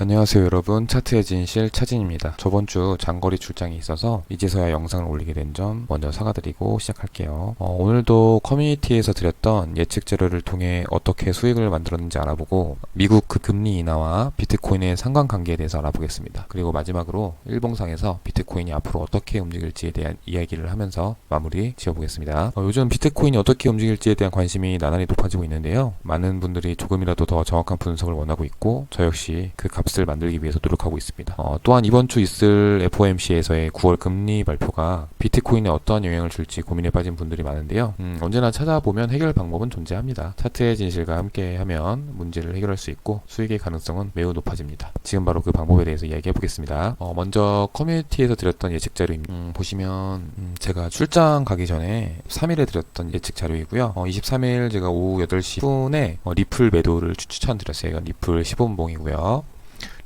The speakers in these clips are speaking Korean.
안녕하세요 여러분, 차트의 진실 차진입니다. 저번주 장거리 출장이 있어서 이제서야 영상을 올리게 된 점 먼저 사과드리고 시작할게요. 오늘도 커뮤니티에서 드렸던 예측 자료를 통해 어떻게 수익을 만들었는지 알아보고 미국 금리 인하와 비트코인의 상관관계에 대해서 알아보겠습니다. 그리고 마지막으로 일봉상에서 비트코인이 앞으로 어떻게 움직일지에 대한 이야기를 하면서 마무리 지어보겠습니다. 요즘 비트코인이 어떻게 움직일지에 대한 관심이 나날이 높아지고 있는데요. 많은 분들이 조금이라도 더 정확한 분석을 원하고 있고 저 역시 그 값을 만들기 위해서 노력하고 있습니다. 또한 이번 주 있을 FOMC에서의 9월 금리 발표가 비트코인에 어떠한 영향을 줄지 고민에 빠진 분들이 많은데요. 언제나 찾아보면 해결 방법은 존재합니다. 차트의 진실과 함께하면 문제를 해결할 수 있고 수익의 가능성은 매우 높아집니다. 지금 바로 그 방법에 대해서 이야기해 보겠습니다. 먼저 커뮤니티에서 드렸던 예측 자료입니다. 보시면 제가 출장 가기 전에 3일에 드렸던 예측 자료이고요. 23일 제가 오후 8시 10분에 리플 매도를 추천드렸어요. 리플 15분봉이고요.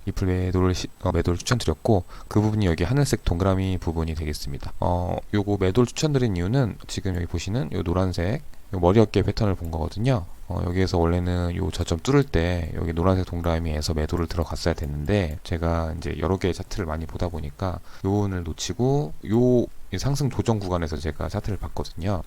리플 매도를 추천드렸고 그 부분이 여기 하늘색 동그라미 부분이 되겠습니다. 요거 매도를 추천드린 이유는 지금 여기 보시는 요 노란색 요 머리 어깨 패턴을 본 거거든요. 여기에서 원래는 요 저점 뚫을 때 여기 노란색 동그라미에서 매도를 들어갔어야 됐는데 제가 이제 여러 개의 차트를 많이 보다 보니까 요원을 놓치고 요 상승 조정 구간에서 제가 차트를 봤거든요.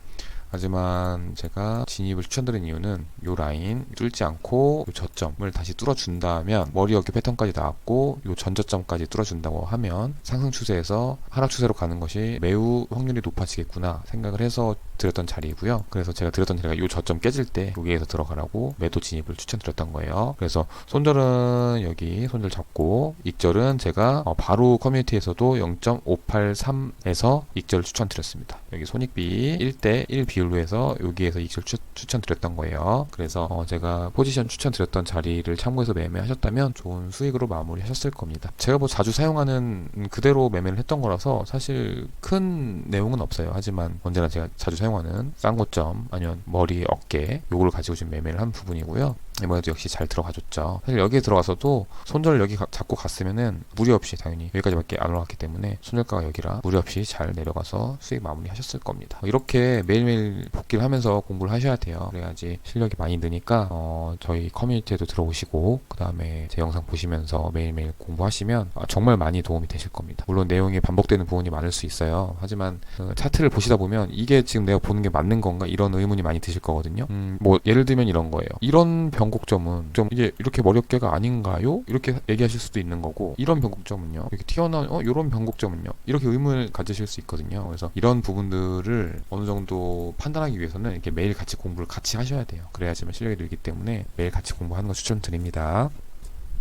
하지만 제가 진입을 추천드린 이유는 요 라인 뚫지 않고 요 저점을 다시 뚫어준다면 머리 어깨 패턴까지 나왔고 요 전저점까지 뚫어준다고 하면 상승 추세에서 하락 추세로 가는 것이 매우 확률이 높아지겠구나 생각을 해서 드렸던 자리이고요. 그래서 제가 드렸던 자리가 요 저점 깨질 때 여기에서 들어가라고 매도 진입을 추천드렸던 거예요. 그래서 손절은 여기 손절 잡고 익절은 제가 바로 커뮤니티에서도 0.583에서 익절을 추천드렸습니다. 여기 손익비 1대1 비율로 해서 여기에서 익절 추천드렸던 거예요. 그래서 제가 포지션 추천드렸던 자리를 참고해서 매매하셨다면 좋은 수익으로 마무리하셨을 겁니다. 제가 뭐 자주 사용하는 그대로 매매를 했던 거라서 사실 큰 내용은 없어요. 하지만 언제나 제가 자주 사용하는 쌍고점 아니면 머리 어깨 요거를 가지고 지금 매매를 한 부분이고요. 이번에도 역시 잘 들어가줬죠. 사실 여기에 들어가서도 손절 여기 잡고 갔으면은 무리 없이 당연히 여기까지밖에 안 올라갔기 때문에 손절가가 여기라 무리 없이 잘 내려가서 수익 마무리 하셨을 겁니다. 이렇게 매일매일 복귀를 하면서 공부를 하셔야 돼요. 그래야지 실력이 많이 느니까 저희 커뮤니티에도 들어오시고 그 다음에 제 영상 보시면서 매일매일 공부하시면 정말 많이 도움이 되실 겁니다. 물론 내용이 반복되는 부분이 많을 수 있어요. 하지만 차트를 보시다 보면 이게 지금 내가 보는 게 맞는 건가 이런 의문이 많이 드실 거거든요. 뭐 예를 들면 이런 거예요. 이런 변곡점은 좀 이게 이렇게 머리 어깨가 아닌가요? 이렇게 얘기하실 수도 있는 거고 이런 변곡점은요 이렇게 튀어나온 이런 변곡점은요 이렇게 의문을 가지실 수 있거든요. 그래서 이런 부분들을 어느 정도 판단하기 위해서는 이렇게 매일 같이 공부를 같이 하셔야 돼요. 그래야지만 실력이 늘기 때문에 매일 같이 공부하는 거 추천드립니다.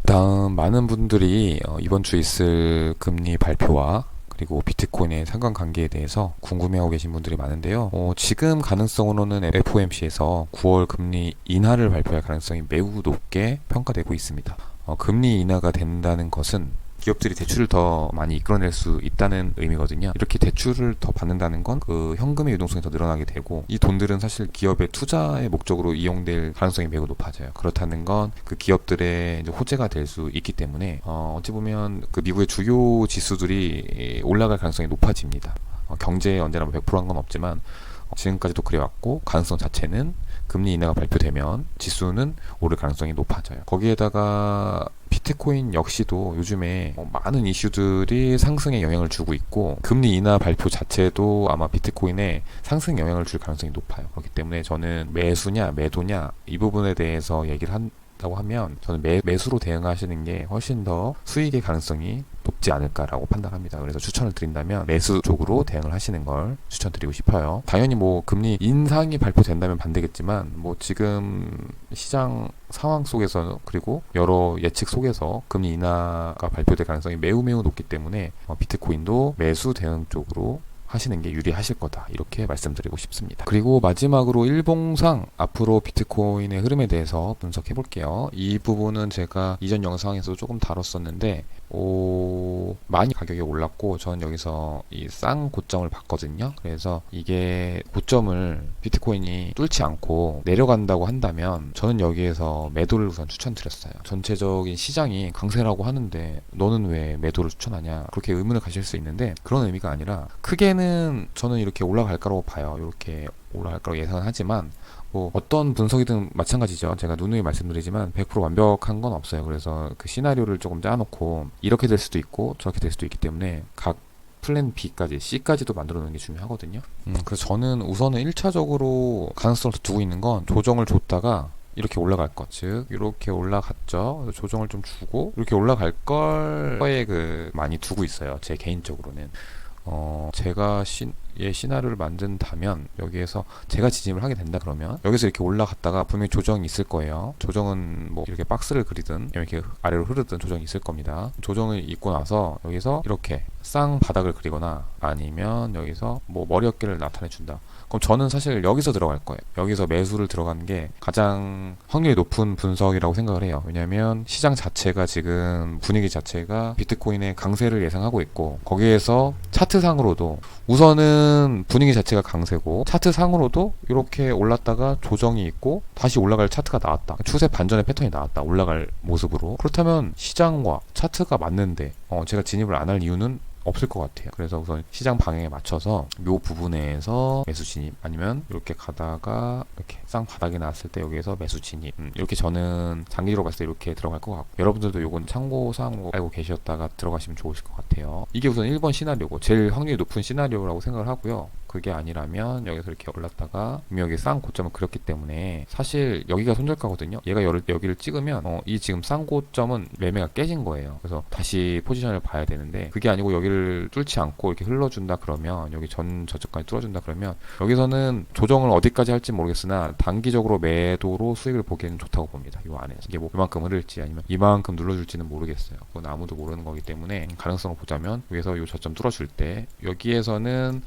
다음 많은 분들이 이번 주 있을 금리 발표와 그리고 비트코인의 상관관계에 대해서 궁금해하고 계신 분들이 많은데요. 지금 가능성으로는 FOMC에서 9월 금리 인하를 발표할 가능성이 매우 높게 평가되고 있습니다. 금리 인하가 된다는 것은 기업들이 대출을 더 많이 이끌어낼 수 있다는 의미거든요. 이렇게 대출을 더 받는다는 건 그 현금의 유동성이 더 늘어나게 되고 이 돈들은 사실 기업의 투자의 목적으로 이용될 가능성이 매우 높아져요. 그렇다는 건 그 기업들의 이제 호재가 될 수 있기 때문에 어찌 보면 그 미국의 주요 지수들이 올라갈 가능성이 높아집니다. 경제에 언제나 100%한 건 없지만 지금까지도 그래왔고 가능성 자체는 금리 인하가 발표되면 지수는 오를 가능성이 높아져요. 거기에다가 비트코인 역시도 요즘에 많은 이슈들이 상승에 영향을 주고 있고 금리 인하 발표 자체도 아마 비트코인에 상승 영향을 줄 가능성이 높아요. 그렇기 때문에 저는 매수냐 매도냐 이 부분에 대해서 얘기를 한다고 하면 저는 매수로 대응하시는 게 훨씬 더 수익의 가능성이 높지 않을까라고 판단합니다. 그래서 추천을 드린다면 매수 쪽으로 대응을 하시는 걸 추천드리고 싶어요. 당연히 뭐 금리 인상이 발표된다면 반대겠지만 뭐 지금 시장 상황 속에서 그리고 여러 예측 속에서 금리 인하가 발표될 가능성이 매우 높기 때문에 비트코인도 매수 대응 쪽으로 하시는 게 유리하실 거다 이렇게 말씀드리고 싶습니다. 그리고 마지막으로 일봉상 앞으로 비트코인의 흐름에 대해서 분석해 볼게요. 이 부분은 제가 이전 영상에서 조금 다뤘었는데 많이 가격이 올랐고 저는 여기서 이 쌍 고점을 봤거든요. 그래서 이게 고점을 비트코인이 뚫지 않고 내려간다고 한다면 저는 여기에서 매도를 우선 추천드렸어요. 전체적인 시장이 강세라고 하는데 너는 왜 매도를 추천하냐 그렇게 의문을 가질 수 있는데 그런 의미가 아니라 크게는 저는 이렇게 올라갈 거라고 봐요. 이렇게 올라갈 거라고 예상은 하지만 뭐 어떤 분석이든 마찬가지죠. 제가 누누이 말씀드리지만 100% 완벽한 건 없어요. 그래서 그 시나리오를 조금 짜놓고 이렇게 될 수도 있고 저렇게 될 수도 있기 때문에 각 플랜 B까지 C까지도 만들어 놓는 게 중요하거든요. 그래서 저는 우선은 1차적으로 가능성을 두고 있는 건 조정을 줬다가 이렇게 올라갈 것, 즉 이렇게 올라갔죠. 조정을 좀 주고 이렇게 올라갈 거에 많이 두고 있어요. 제 개인적으로는 제가 시나리오를 만든다면 여기에서 제가 진입을 하게 된다 그러면 여기서 이렇게 올라갔다가 분명히 조정이 있을 거예요. 조정은 뭐 이렇게 박스를 그리든 이렇게 아래로 흐르든 조정이 있을 겁니다. 조정을 입고 나서 여기서 이렇게 쌍바닥을 그리거나 아니면 여기서 뭐 머리 어깨를 나타내 준다. 그럼 저는 사실 여기서 들어갈 거예요. 여기서 매수를 들어가는 게 가장 확률이 높은 분석이라고 생각을 해요. 왜냐하면 시장 자체가 지금 분위기 자체가 비트코인의 강세를 예상하고 있고 거기에서 차트상으로도 우선은 분위기 자체가 강세고 차트상으로도 이렇게 올랐다가 조정이 있고 다시 올라갈 차트가 나왔다. 추세 반전의 패턴이 나왔다. 올라갈 모습으로. 그렇다면 시장과 차트가 맞는데 제가 진입을 안 할 이유는 없을 것 같아요. 그래서 우선 시장 방향에 맞춰서 요 부분에서 매수 진입 아니면 이렇게 가다가 이렇게 쌍바닥이 나왔을 때 여기에서 매수 진입 이렇게 저는 장기적으로 봤을 때 이렇게 들어갈 것 같고 여러분들도 요건 참고사항으로 알고 계셨다가 들어가시면 좋으실 것 같아요. 이게 우선 1번 시나리오고 제일 확률이 높은 시나리오라고 생각을 하고요. 그게 아니라면 여기서 이렇게 올랐다가 여기 쌍고점을 그렸기 때문에 사실 여기가 손절가거든요. 얘가 여기를 찍으면 이 지금 쌍고점은 매매가 깨진 거예요. 그래서 다시 포지션을 봐야 되는데 그게 아니고 여기를 뚫지 않고 이렇게 흘러준다 그러면 여기 전 저점까지 뚫어준다 그러면 여기서는 조정을 어디까지 할지 모르겠으나 단기적으로 매도로 수익을 보기에는 좋다고 봅니다. 이 안에서 이게 뭐 이만큼 흐를지 아니면 이만큼 눌러줄지는 모르겠어요. 그건 아무도 모르는 거기 때문에 가능성을 보자면 여기서 이 저점 뚫어줄 때 여기에서는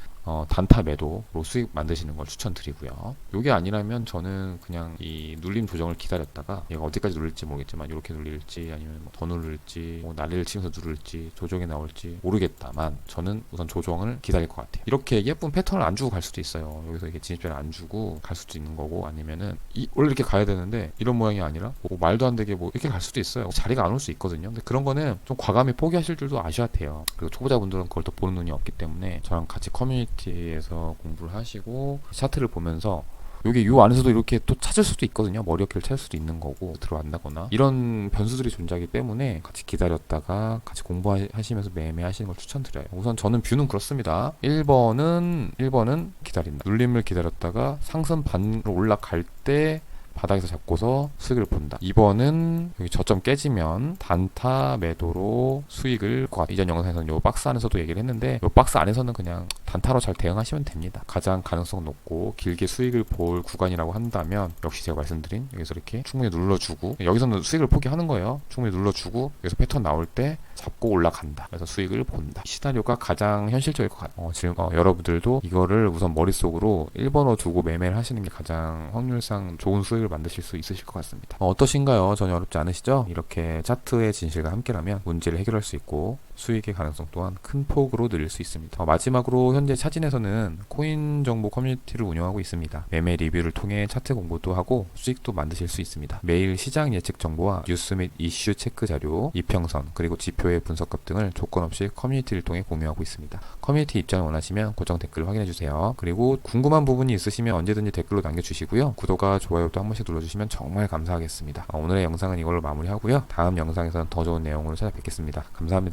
단타 매도로 수익 만드시는 걸 추천드리고요. 이게 아니라면 저는 그냥 이 눌림 조정을 기다렸다가 얘가 어디까지 눌릴지 모르겠지만 이렇게 눌릴지 아니면 뭐 더 누를지 뭐 난리를 치면서 누를지 조정이 나올지 모르겠다만 저는 우선 조정을 기다릴 것 같아요. 이렇게 예쁜 패턴을 안 주고 갈 수도 있어요. 여기서 이렇게 진입자를 안 주고 갈 수도 있는 거고 아니면은 원래 이렇게 가야 되는데 이런 모양이 아니라 뭐 말도 안 되게 뭐 이렇게 갈 수도 있어요. 자리가 안 올 수 있거든요. 근데 그런 거는 좀 과감히 포기하실 줄도 아셔야 돼요. 그리고 초보자분들은 그걸 또 보는 눈이 없기 때문에 저랑 같이 커뮤니티에서 공부를 하시고 차트를 보면서 여기 요 안에서도 이렇게 또 찾을 수도 있거든요. 머리 어깨를 찾을 수도 있는 거고 들어간다거나 이런 변수들이 존재하기 때문에 같이 기다렸다가 같이 공부하시면서 매매하시는 걸 추천드려요. 우선 저는 뷰는 그렇습니다. 1번은 기다린다. 눌림을 기다렸다가 상승 반으로 올라갈 때 바닥에서 잡고서 수익을 본다. 2번은 여기 저점 깨지면 단타 매도로 수익을 과 이전 영상에서는 요 박스 안에서도 얘기를 했는데 요 박스 안에서는 그냥 단타로 잘 대응하시면 됩니다. 가장 가능성 높고 길게 수익을 볼 구간이라고 한다면 역시 제가 말씀드린 여기서 이렇게 충분히 눌러주고 여기서는 수익을 포기하는 거예요. 충분히 눌러주고 여기서 패턴 나올 때 잡고 올라간다. 그래서 수익을 본다. 시나리오가 가장 현실적일 것 같아요. 지금 여러분들도 이거를 우선 머릿속으로 1번으로 두고 매매를 하시는 게 가장 확률상 좋은 수익을 만드실 수 있으실 것 같습니다. 어떠신가요? 전혀 어렵지 않으시죠? 이렇게 차트의 진실과 함께라면 문제를 해결할 수 있고 수익의 가능성 또한 큰 폭으로 늘릴 수 있습니다. 마지막으로 현재 차진에서는 코인 정보 커뮤니티를 운영하고 있습니다. 매매 리뷰를 통해 차트 공부도 하고 수익도 만드실 수 있습니다. 매일 시장 예측 정보와 뉴스 및 이슈 체크 자료, 이평선, 그리고 지표의 분석값 등을 조건 없이 커뮤니티를 통해 공유하고 있습니다. 커뮤니티 입장을 원하시면 고정 댓글을 확인해주세요. 그리고 궁금한 부분이 있으시면 언제든지 댓글로 남겨주시고요. 구독과 좋아요도 한 번씩 눌러주시면 정말 감사하겠습니다. 오늘의 영상은 이걸로 마무리하고요. 다음 영상에서는 더 좋은 내용으로 찾아뵙겠습니다. 감사합니다.